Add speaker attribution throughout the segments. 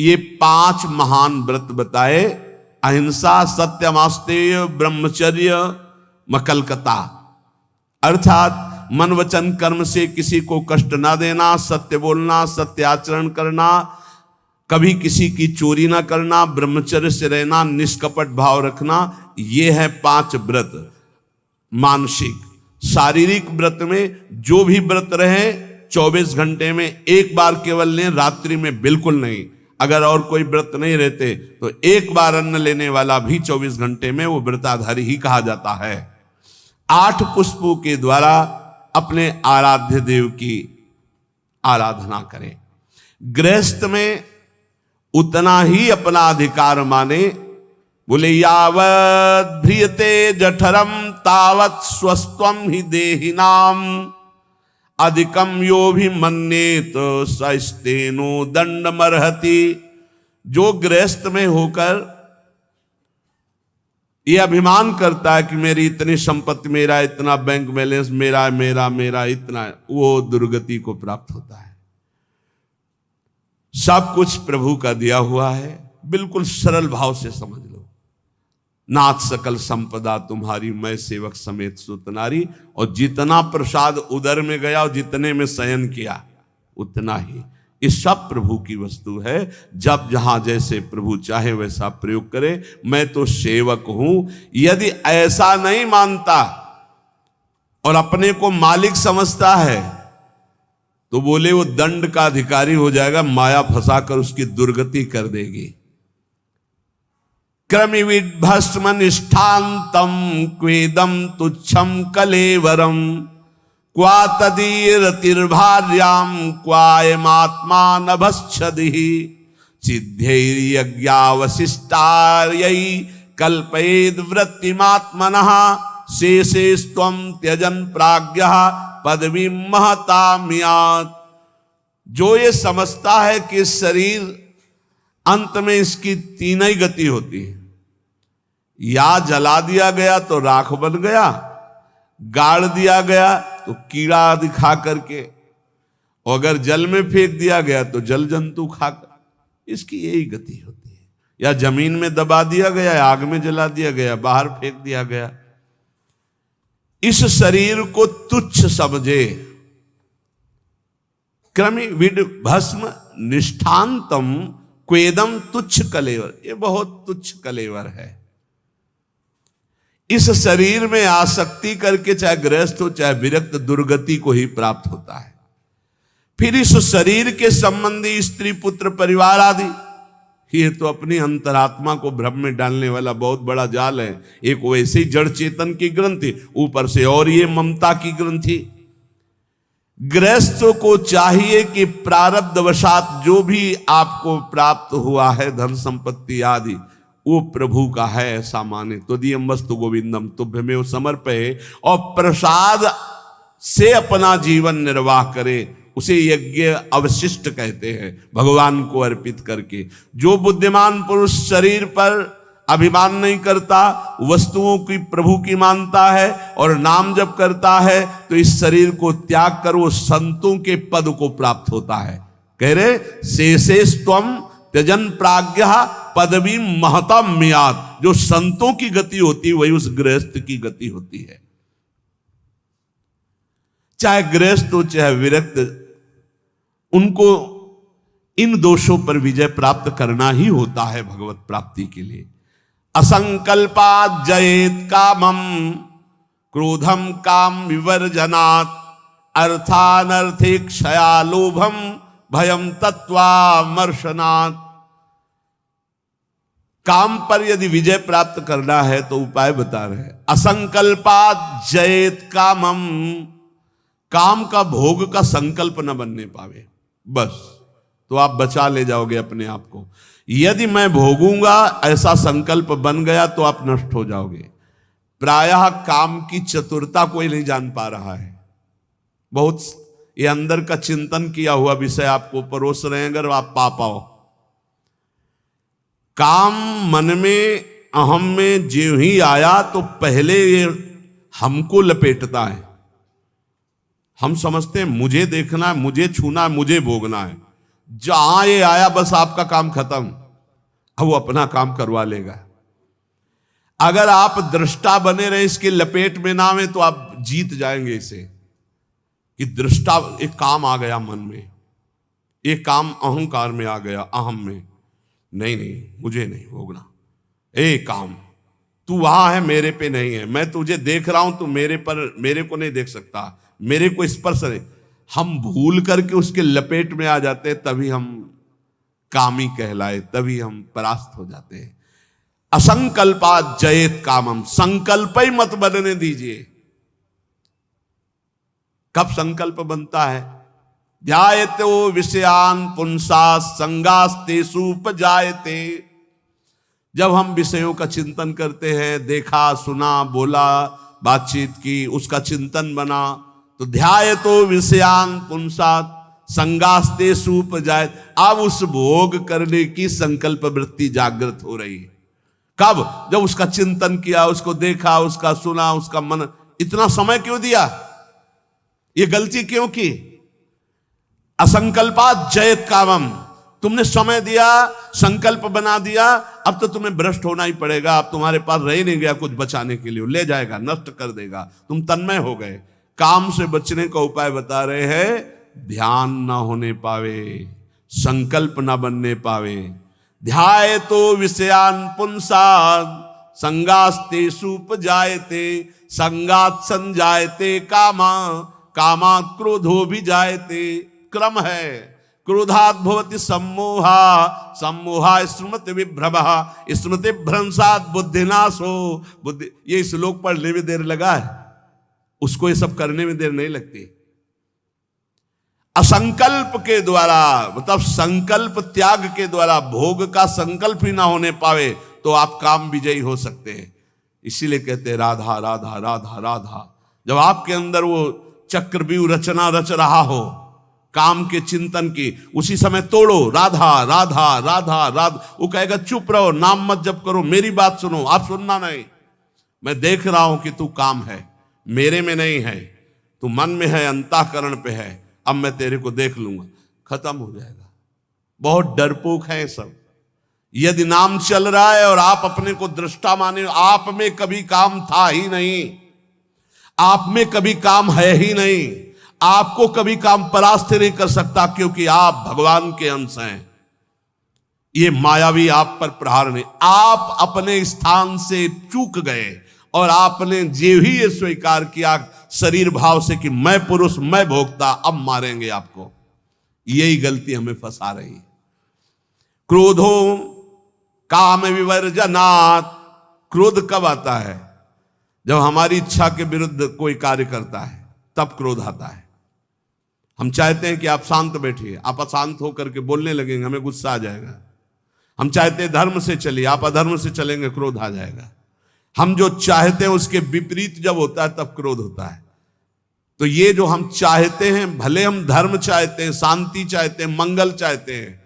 Speaker 1: ये 5 महान व्रत बताए। अहिंसा, सत्यमास्तेय, ब्रह्मचर्य, मकलकता, अर्थात मन वचन कर्म से किसी को कष्ट ना देना, सत्य बोलना, सत्य आचरण करना, कभी किसी की चोरी ना करना, ब्रह्मचर्य से रहना, निष्कपट भाव रखना। ये है 5 व्रत मानसिक। शारीरिक व्रत में जो भी व्रत रहे 24 घंटे में एक बार केवल लें, रात्रि में बिल्कुल नहीं। अगर और कोई व्रत नहीं रहते तो एक बार अन्न लेने वाला भी 24 घंटे में वो व्रताधारी ही कहा जाता है। 8 पुष्पों के द्वारा अपने आराध्य देव की आराधना करें। गृहस्थ में उतना ही अपना अधिकार माने। बोले यावत् भ्रियते जठरम तावत् स्वस्त्वम ही देहिनाम अधिकम यो भी मन्येत सस्तेनो दंडमर्हति। जो गृहस्थ में होकर ये अभिमान करता है कि मेरी इतनी संपत्ति, मेरा इतना बैंक बैलेंस, मेरा मेरा मेरा इतना, वो दुर्गति को प्राप्त होता है। सब कुछ प्रभु का दिया हुआ है। बिल्कुल सरल भाव से समझ लो। नाथ सकल संपदा तुम्हारी, मैं सेवक समेत सुत नारी। और जितना प्रसाद उदर में गया और जितने में शयन किया उतना ही। ये सब प्रभु की वस्तु है। जब जहां जैसे प्रभु चाहे वैसा प्रयोग करे। मैं तो सेवक हूं। यदि ऐसा नहीं मानता और अपने को मालिक समझता है तो बोले वो दंड का अधिकारी हो जाएगा, माया फंसाकर उसकी दुर्गति कर देगी। क्रमिविद भस्म निष्ठांतम क्वेदम तुच्छम कलेवरम क्वा तदीरतिर्भार्याम क्वायमात्मा नभश्छदि सिद्धैर्यज्ञावशिष्टार्यै कल्पयेद वृत्तिमात्मनः शेषेस्त्वं त्यजन प्राज्ञः पदवीं महतामियात्। जो ये समझता है कि शरीर अंत में इसकी 3 ही गति होती है, या जला दिया गया तो राख बन गया, गाड़ दिया गया तो कीड़ा दिखा करके, और अगर जल में फेंक दिया गया तो जल जंतु खाकर, इसकी यही गति होती है। या जमीन में दबा दिया गया, आग में जला दिया गया, बाहर फेंक दिया गया। इस शरीर को तुच्छ समझे। क्रमि विड भस्म निष्ठांतम क्वेदम तुच्छ कलेवर। ये बहुत तुच्छ कलेवर है। इस शरीर में आसक्ति करके चाहे गृहस्थ हो चाहे विरक्त, दुर्गति को ही प्राप्त होता है। फिर इस शरीर के संबंधी स्त्री पुत्र परिवार आदि, ये तो अपनी अंतरात्मा को भ्रम में डालने वाला बहुत बड़ा जाल है। एक वैसे ही जड़ चेतन की ग्रंथि, ऊपर से और ये ममता की ग्रंथि। गृहस्थ को चाहिए कि प्रारब्धवशात जो भी आपको प्राप्त हुआ है, धन संपत्ति आदि, वो प्रभु का है ऐसा माने। तो दियम वस्तु गोविंदम तुभ्यमेव समर्पये। और प्रसाद से अपना जीवन निर्वाह करे, उसे यज्ञ अवशिष्ट कहते हैं, भगवान को अर्पित करके। जो बुद्धिमान पुरुष शरीर पर अभिमान नहीं करता, वस्तुओं की प्रभु की मानता है और नाम जप करता है, तो इस शरीर को त्याग कर वो संतों के पद को प्राप्त होता है। कह रहे शेषेस्त्वं त्यजन प्राज्ञः पदवी महताम्यात्। जो संतों की गति होती है वही उस गृहस्थ की गति होती है। चाहे गृहस्थ हो चाहे विरक्त, उनको इन दोषों पर विजय प्राप्त करना ही होता है भगवत प्राप्ति के लिए। असंकल्पात् जयेत कामम क्रोधम काम विवर्जनात् अर्थानर्थे क्षया लोभम भयम तत्वामर्शनात्। काम पर यदि विजय प्राप्त करना है तो उपाय बता रहे हैं। असंकल्पात् जयेत कामम, काम का भोग का संकल्प न बनने पावे, बस तो आप बचा ले जाओगे अपने आप को। यदि मैं भोगूंगा ऐसा संकल्प बन गया तो आप नष्ट हो जाओगे। प्रायः काम की चतुरता कोई नहीं जान पा रहा है। बहुत ये अंदर का चिंतन किया हुआ विषय आपको परोस रहे हैं, अगर आप पा पाओ। काम मन में, अहम में जो ही आया तो पहले ये हमको लपेटता है। हम समझते हैं मुझे देखना है, मुझे छूना है, मुझे भोगना है। जहां ये आया बस आपका काम खत्म, अब वो अपना काम करवा लेगा। अगर आप दृष्टा बने रहे, इसके लपेट में ना आए, तो आप जीत जाएंगे इसे कि दृष्टा एक काम आ गया मन में, एक काम अहंकार में आ गया, अहम में, नहीं नहीं मुझे नहीं भोगना, काम तू वहां है मेरे पे नहीं है, मैं तुझे देख रहा हूं, तू मेरे को नहीं देख सकता, मेरे को स्पर्श नहीं। हम भूल करके उसके लपेट में आ जाते हैं, तभी हम कामी कहलाए, तभी हम परास्त हो जाते हैं। असंकल्पात जयेत कामम, संकल्प ही मत बनने दीजिए। कब संकल्प बनता है? ध्यायतो विषयान पुंसा संगास्तेषु उपजायते। जब हम विषयों का चिंतन करते हैं, देखा सुना बोला बातचीत की, उसका चिंतन बना, तो ध्यायतो विषयान पुंसा संगास्तेषु उपजायते। अब उस भोग करने की संकल्प वृत्ति जागृत हो रही है। कब? जब उसका चिंतन किया, उसको देखा, उसका सुना, उसका मन। इतना समय क्यों दिया? ये गलती क्यों की? असंकल्पात जयत कामम, तुमने समय दिया, संकल्प बना दिया, अब तो तुम्हें भ्रष्ट होना ही पड़ेगा। अब तुम्हारे पास रह ही नहीं गया कुछ बचाने के लिए, ले जाएगा, नष्ट कर देगा, तुम तन्मय हो गए। काम से बचने का उपाय बता रहे हैं, ध्यान ना होने पावे, संकल्प ना बनने पावे। ध्यायतो विषयान पुंसान् संगास्तेषु उपजायते, संगात संजायते कामा, कामात् क्रोधो भी जायते। क्रम है, क्रोधात् भवति सम्मोहा, सम्मोहा स्मृति विभ्रमः, स्मृति भ्रंशात् बुद्धिनाशो। बुद्धि, ये श्लोक पढ़ने में देर लगा है, उसको ये सब करने में देर नहीं लगती। असंकल्प के द्वारा, मतलब संकल्प त्याग के द्वारा, भोग का संकल्प ही ना होने पावे तो आप काम विजयी हो सकते हैं। इसीलिए कहते हैं राधा राधा राधा राधा। जब आपके अंदर वो चक्रव्यूह रचना रच रहा हो काम के चिंतन की, उसी समय तोड़ो, राधा राधा राधा राधा। वो कहेगा चुप रहो, नाम मत जप करो, मेरी बात सुनो। आप सुनना नहीं, मैं देख रहा हूं कि तू काम है, मेरे में नहीं है, तू मन में है, अंतःकरण पे है, अब मैं तेरे को देख लूंगा, खत्म हो जाएगा। बहुत डरपोक है सब। यदि नाम चल रहा है और आप अपने को दृष्टा माने, आप में कभी काम था ही नहीं, आप में कभी काम है ही नहीं, आपको कभी काम परास्त नहीं कर सकता, क्योंकि आप भगवान के अंश हैं। ये मायावी आप पर प्रहार नहीं, आप अपने स्थान से चूक गए और आपने जे ही ये स्वीकार किया शरीर भाव से कि मैं पुरुष, मैं भोक्ता, अब मारेंगे आपको। यही गलती हमें फंसा रही है। क्रोधो काम विवर्जनात्, क्रोध कब आता है? जब हमारी इच्छा के विरुद्ध कोई कार्य करता है, तब क्रोध आता है। हम चाहते हैं कि आप शांत बैठिए, आप अशांत होकर के बोलने लगेंगे, हमें गुस्सा आ जाएगा। हम चाहते हैं धर्म से चलिए, आप अधर्म से चलेंगे, क्रोध आ जाएगा। हम जो चाहते हैं उसके विपरीत जब होता है तब क्रोध होता है। तो ये जो हम चाहते हैं, भले हम धर्म चाहते हैं, शांति चाहते हैं, मंगल चाहते हैं,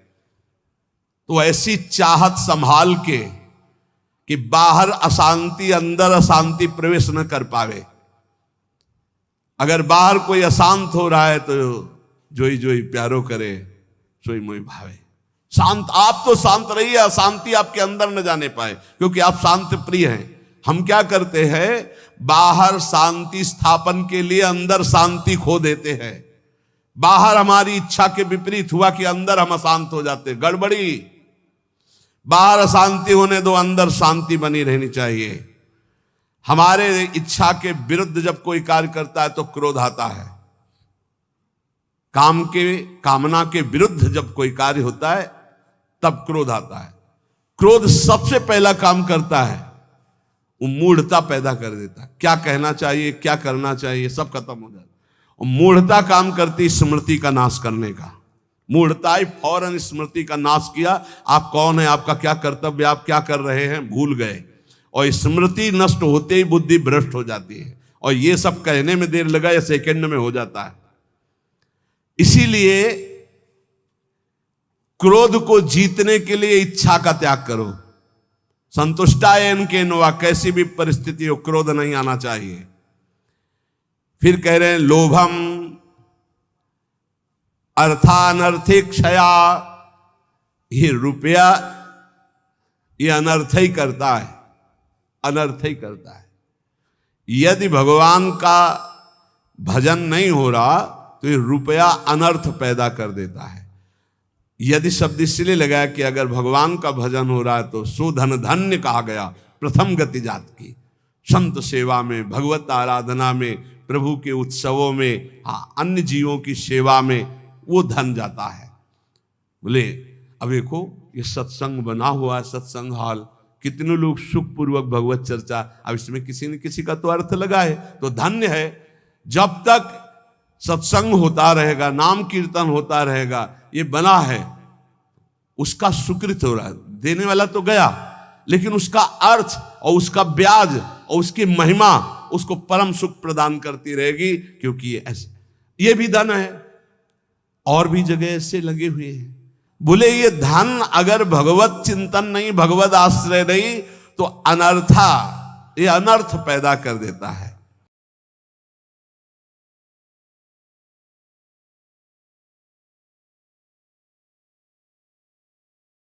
Speaker 1: तो ऐसी चाहत संभाल के कि बाहर अशांति, अंदर अशांति प्रवेश न कर पावे। अगर बाहर कोई अशांत हो रहा है तो जोई जोई प्यारो करे, सोई मोई भावे। शांत, आप तो शांत रहिए, अशांति आपके अंदर न जाने पाए, क्योंकि आप शांत प्रिय हैं। हम क्या करते हैं, बाहर शांति स्थापन के लिए अंदर शांति खो देते हैं। बाहर हमारी इच्छा के विपरीत हुआ कि अंदर हम अशांत हो जाते, गड़बड़ी। बाहर अशांति होने दो, अंदर शांति बनी रहनी चाहिए। हमारे इच्छा के विरुद्ध जब कोई कार्य करता है तो क्रोध आता है। कामना के विरुद्ध जब कोई कार्य होता है तब क्रोध आता है। क्रोध सबसे पहला काम करता है, वो मूढ़ता पैदा कर देता है। क्या कहना चाहिए, क्या करना चाहिए, सब खत्म हो जाता है। मूढ़ता काम करती स्मृति का नाश करने का। मूढ़ता ही फौरन स्मृति का नाश किया। आप कौन है, आपका क्या कर्तव्य, आप क्या कर रहे हैं, भूल गए। और स्मृति नष्ट होते ही बुद्धि भ्रष्ट हो जाती है। और ये सब कहने में देर लगा या सेकंड में हो जाता है। इसीलिए क्रोध को जीतने के लिए इच्छा का त्याग करो। संतुष्टायन के नवा, कैसी भी परिस्थिति हो क्रोध नहीं आना चाहिए। फिर कह रहे हैं लोभम अर्थानर्थे क्षया, ये रुपया ये अनर्थ ही करता है, अनर्थ ही करता है। यदि भगवान का भजन नहीं हो रहा तो ये रुपया अनर्थ पैदा कर देता है। यदि शब्द इसलिए लगाया कि अगर भगवान का भजन हो रहा है तो सुधन धन्य कहा गया, प्रथम गति जात की। संत सेवा में, भगवत आराधना में, प्रभु के उत्सवों में, अन्य जीवों की सेवा में वो धन जाता है। बोले अब देखो ये सत्संग बना हुआ है, सत्संग हॉल, कितने लोग सुखपूर्वक भगवत चर्चा, अब इसमें किसी न किसी का तो अर्थ लगा है, तो धन्य है। जब तक सत्संग होता रहेगा, नाम कीर्तन होता रहेगा, ये बना है, उसका सुकृत हो रहा है। देने वाला तो गया, लेकिन उसका अर्थ और उसका ब्याज और उसकी महिमा उसको परम सुख प्रदान करती रहेगी, क्योंकि ये ऐसे, ये भी धन है। और भी जगह ऐसे लगे हुए हैं। बोले ये धन अगर भगवत चिंतन नहीं, भगवत आश्रय नहीं, तो अनर्था, ये अनर्थ पैदा कर देता है।